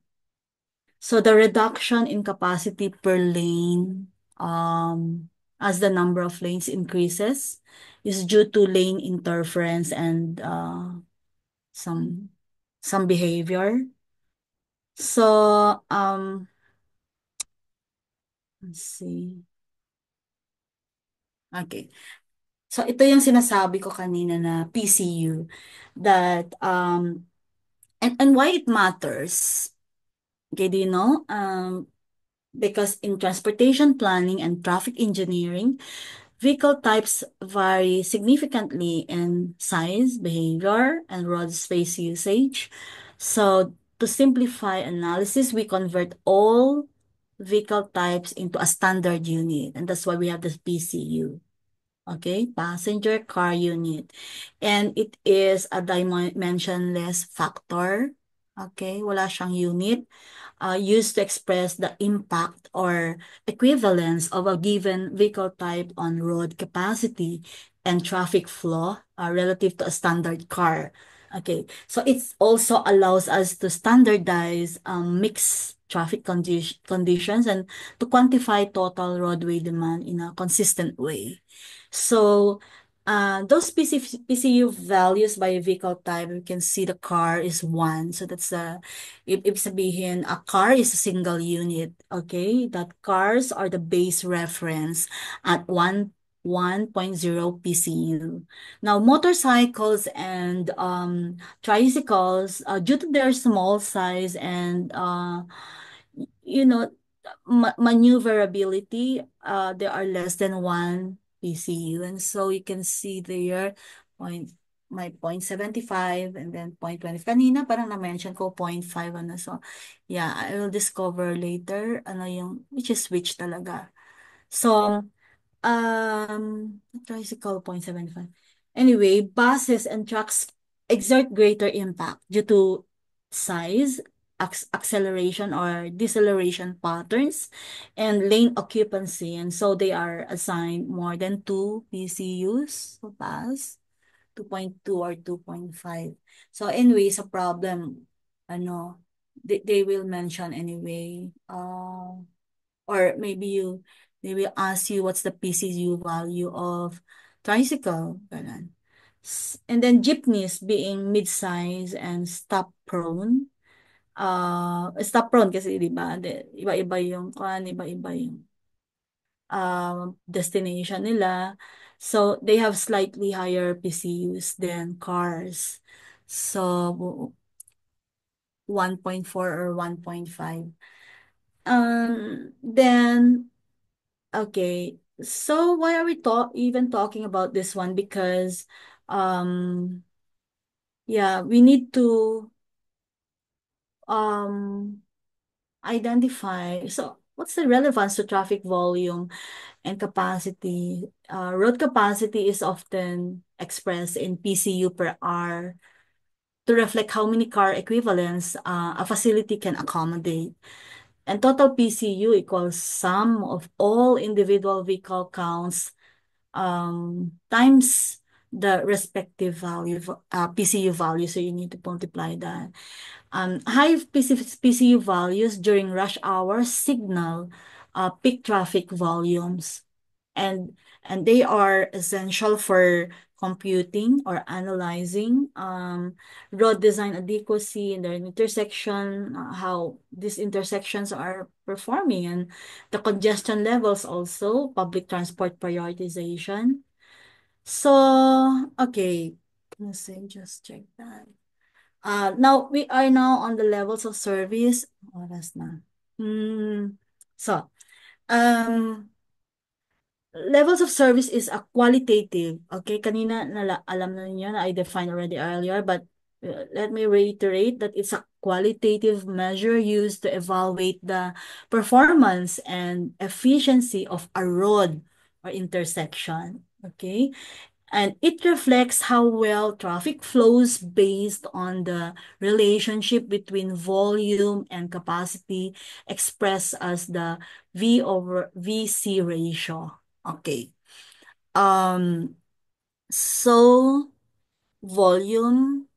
So the reduction in capacity per lane, as the number of lanes increases, is due to lane interference and some behavior. So, let's see. Okay. So, ito yung sinasabi ko kanina na PCU, that, and why it matters. Okay, do you know? Because in transportation planning and traffic engineering, vehicle types vary significantly in size, behavior, and road space usage. So, to simplify analysis, we convert all vehicle types into a standard unit, and that's why we have this PCU. Okay, passenger car unit. And it is a dimensionless factor. Okay, wala siyang unit. Used to express the impact or equivalence of a given vehicle type on road capacity and traffic flow relative to a standard car. Okay, so it also allows us to standardize mixed traffic conditions and to quantify total roadway demand in a consistent way. So, those PCU values by vehicle type, you can see the car is 1. So that's ibig sabihin, a car is a single unit, okay? That cars are the base reference at 1.0 PCU. Now, motorcycles and tricycles, due to their small size and you know, maneuverability, there are less than 1 PCU. And so you can see there, my 0.75 and then 0.20. Kanina parang na-mention ko 0.5 ano. So, yeah, I will discover later ano yung, which talaga. So, tricycle 0.75. Anyway, buses and trucks exert greater impact due to size, acceleration or deceleration patterns, and lane occupancy. And so they are assigned more than 2 PCUs to pass, 2.2 or 2.5. So anyway, sa problem, ano, they will mention anyway, or maybe they will ask you what's the PCU value of tricycle, ganun. And then jeepneys being mid-size and stop prone. Stop prone kasi 'di ba? Iba-iba yung iba-iba yung destination nila. So they have slightly higher PCUs than cars. So 1.4 or 1.5. Then okay. So why are we even talking about this one? Because yeah, we need to um identify. So what's the relevance to traffic volume and capacity? Road capacity is often expressed in PCU per hour to reflect how many car equivalents a facility can accommodate. And total PCU equals sum of all individual vehicle counts times the respective value PCU value. So you need to multiply that. High PCU values during rush hour signal peak traffic volumes, and they are essential for computing or analyzing road design adequacy in their intersection, how these intersections are performing, and the congestion levels, also public transport prioritization. So okay, let's see, just check that. Now we are now on the levels of service. Oras na. So, levels of service is a qualitative. Okay, kanina alam na niyo na I defined already earlier, but let me reiterate that it's a qualitative measure used to evaluate the performance and efficiency of a road or intersection. Okay, and it reflects how well traffic flows based on the relationship between volume and capacity expressed as the V over VC ratio. Okay. So volume,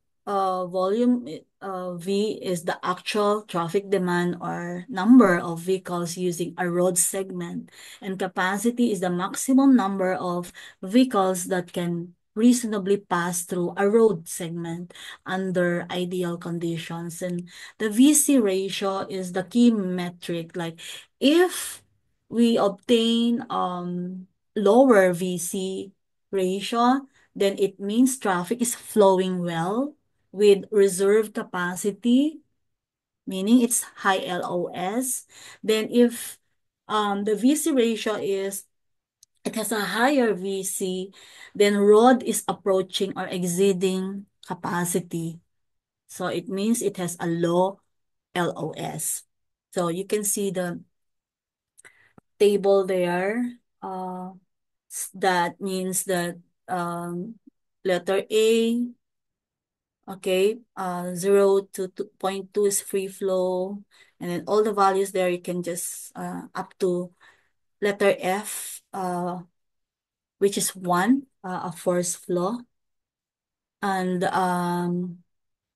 V is the actual traffic demand or number of vehicles using a road segment, and capacity is the maximum number of vehicles that can reasonably pass through a road segment under ideal conditions. And the VC ratio is the key metric. Like if we obtain lower VC ratio, then it means traffic is flowing well with reserve capacity, meaning it's high LOS. Then if the VC ratio it has a higher VC, then road is approaching or exceeding capacity. So it means it has a low LOS. So you can see the table there. That means that letter A, okay, 0 to 2.2 is free flow, and then all the values there you can just up to letter F, which is 1, a force flow. And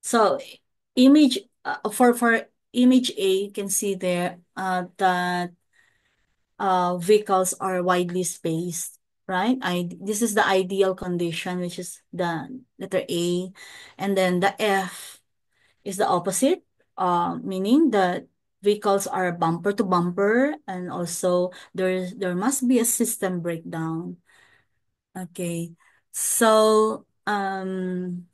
so image for image A, you can see there that vehicles are widely spaced, right? This is the ideal condition, which is the letter A, and then the F is the opposite, meaning that vehicles are bumper to bumper, and also there must be a system breakdown. Okay, so and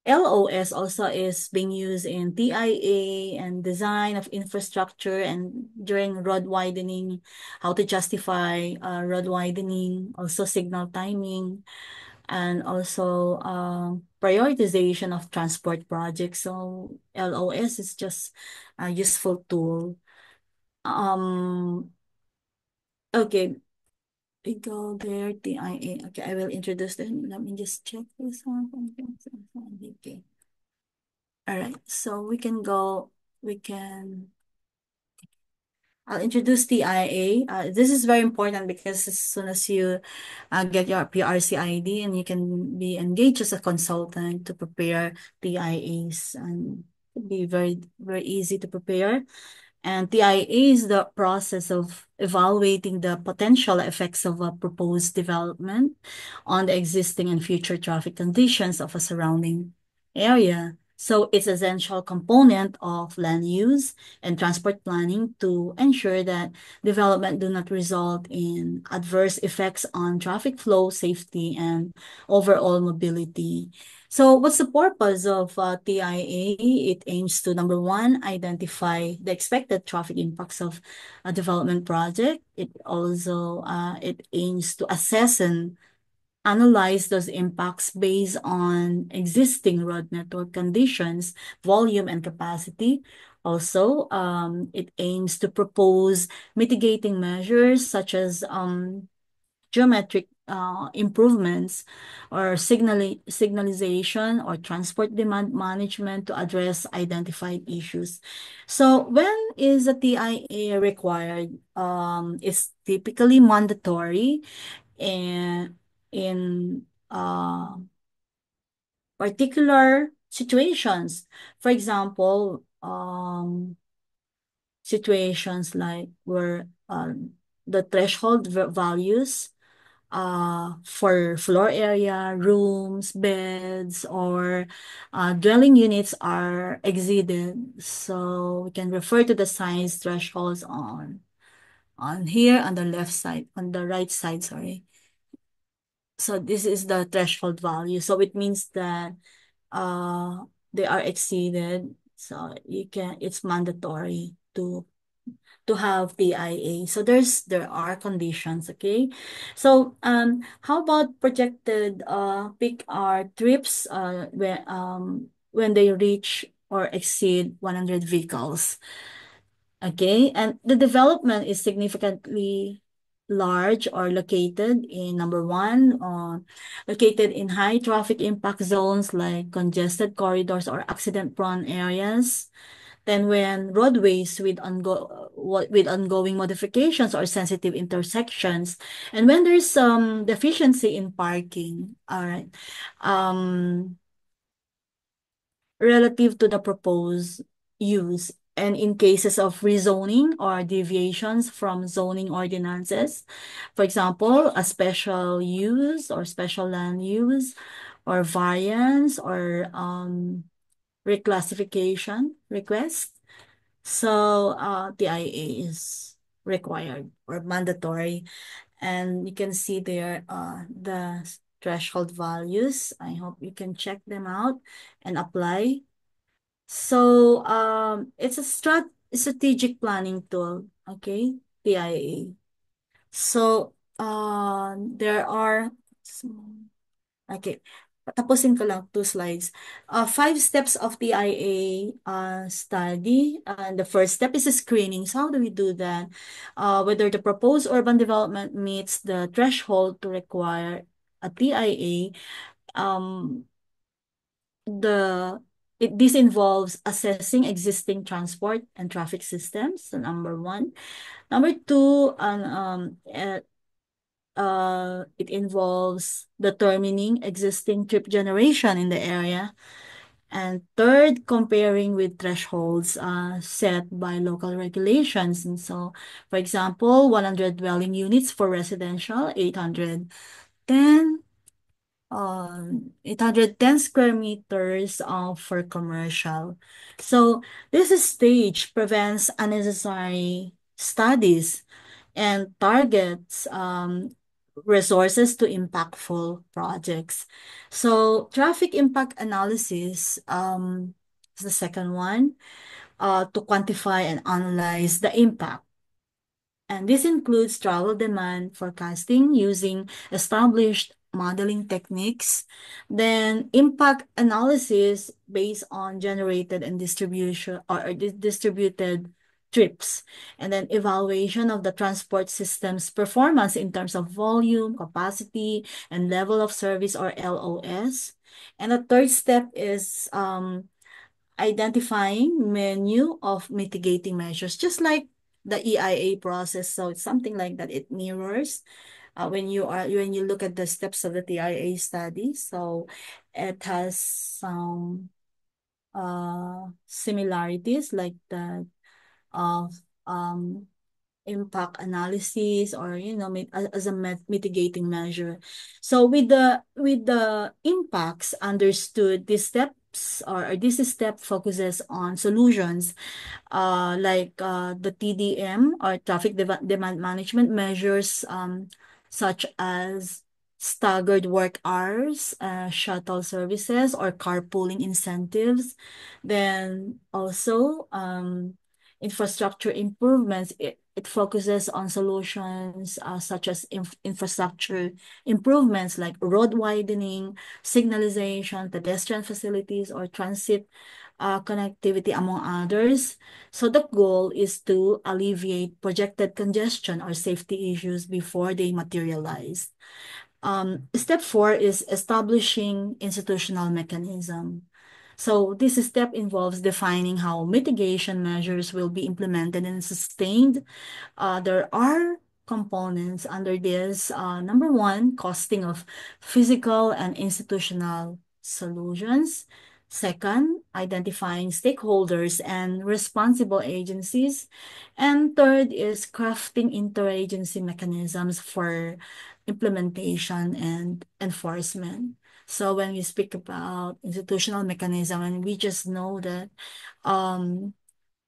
LOS also is being used in TIA and design of infrastructure and during road widening, how to justify road widening, also signal timing, and also prioritization of transport projects. So LOS is just a useful tool. Okay, we go there, TIA. Okay, I will introduce them. Let me just check this one. Okay. All right, so I'll introduce TIA. This is very important because as soon as you get your PRC ID and you can be engaged as a consultant to prepare TIAs, and it'd be very, very easy to prepare. And TIA is the process of evaluating the potential effects of a proposed development on the existing and future traffic conditions of a surrounding area. So it's essential component of land use and transport planning to ensure that development do not result in adverse effects on traffic flow, safety, and overall mobility. So what's the purpose of TIA? It aims to, number one, identify the expected traffic impacts of a development project. It also it aims to assess and analyze those impacts based on existing road network conditions, volume, and capacity. Also, it aims to propose mitigating measures such as geometric improvements or signalization or transport demand management to address identified issues. So when is a TIA required? It's typically mandatory and in particular situations. For example, situations like where the threshold values for floor area, rooms, beds, or dwelling units are exceeded. So we can refer to the size thresholds on here on the left side, on the right side, sorry. So this is the threshold value. So it means that they are exceeded. So it's mandatory to have TIA. So there are conditions, okay? So how about projected peak hour trips when they reach or exceed 100 vehicles? Okay, and the development is significantly large or located in number one, located in high traffic impact zones like congested corridors or accident prone areas. Then when roadways with ongoing modifications or sensitive intersections, and when there's some deficiency in parking, all right, relative to the proposed use, and in cases of rezoning or deviations from zoning ordinances, for example, a special use or special land use or variance or reclassification request. So TIA is required or mandatory. And you can see there the threshold values. I hope you can check them out and apply. So it's a strategic planning tool, okay? TIA. So there are okay. Tapusin ko lang 2 slides. 5 steps of TIA study. The first step is a screening. So how do we do that? Whether the proposed urban development meets the threshold to require a TIA. This involves assessing existing transport and traffic systems, so number one. Number two, it involves determining existing trip generation in the area. And third, comparing with thresholds set by local regulations. And so, for example, 100 dwelling units for residential, 810 square meters for commercial. So this stage prevents unnecessary studies and targets resources to impactful projects. So traffic impact analysis is the second one to quantify and analyze the impact. And this includes travel demand forecasting using established modeling techniques, then impact analysis based on generated and distributed trips, and then evaluation of the transport system's performance in terms of volume, capacity, and level of service, or LOS. And the third step is identifying menu of mitigating measures, just like the EIA process. So it's something like that. It mirrors when you look at the steps of the TIA study. So it has some similarities like the of impact analysis, or as a mitigating measure. So with the impacts understood, these steps or this step focuses on solutions like the TDM, or traffic demand management measures, such as staggered work hours, shuttle services, or carpooling incentives. Then also infrastructure improvements. It focuses on solutions such as infrastructure improvements like road widening, signalization, pedestrian facilities, or transit connectivity, among others. So the goal is to alleviate projected congestion or safety issues before they materialize. Step 4 is establishing institutional mechanism. So this step involves defining how mitigation measures will be implemented and sustained. There are components under this. Number one, costing of physical and institutional solutions. Second, identifying stakeholders and responsible agencies. And third is crafting interagency mechanisms for implementation and enforcement. So when we speak about institutional mechanism, and we just know that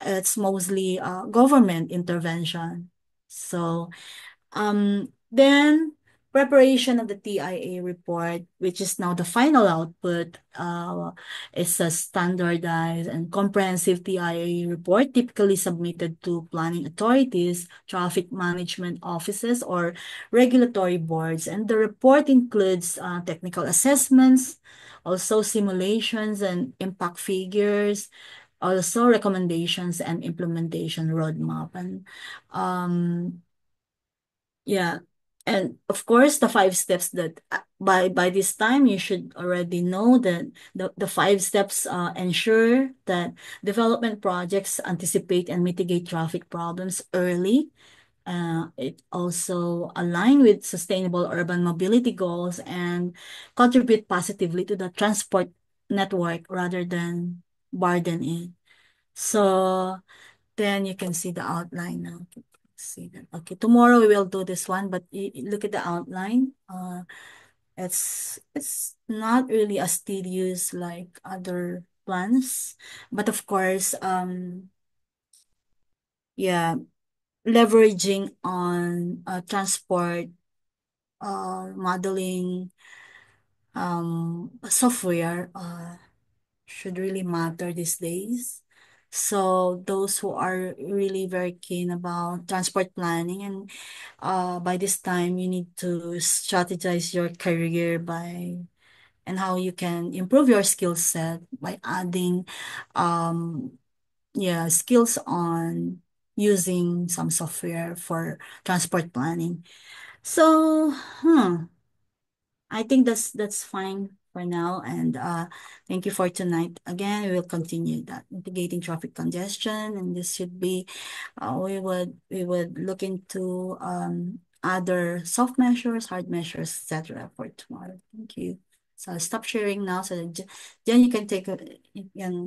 it's mostly government intervention. So then preparation of the TIA report, which is now the final output, is a standardized and comprehensive TIA report typically submitted to planning authorities, traffic management offices, or regulatory boards. And the report includes technical assessments, also simulations and impact figures, also recommendations and implementation roadmap. And yeah, and of course the 5 steps that by this time you should already know that the 5 steps ensure that development projects anticipate and mitigate traffic problems early. It also align with sustainable urban mobility goals and contribute positively to the transport network rather than burden it. So then you can see the outline now. See that. Okay, tomorrow we will do this one, but look at the outline. It's not really as tedious like other plans, but of course, yeah, leveraging on transport modeling software should really matter these days. So those who are really very keen about transport planning, and by this time you need to strategize your career by and how you can improve your skill set by adding yeah, skills on using some software for transport planning. So, I think that's fine for now. And thank you for tonight. Again, we will continue that mitigating traffic congestion, and this should be we would look into other soft measures, hard measures, etc. for tomorrow. Thank you. So I'll stop sharing now so that then you can take a, you can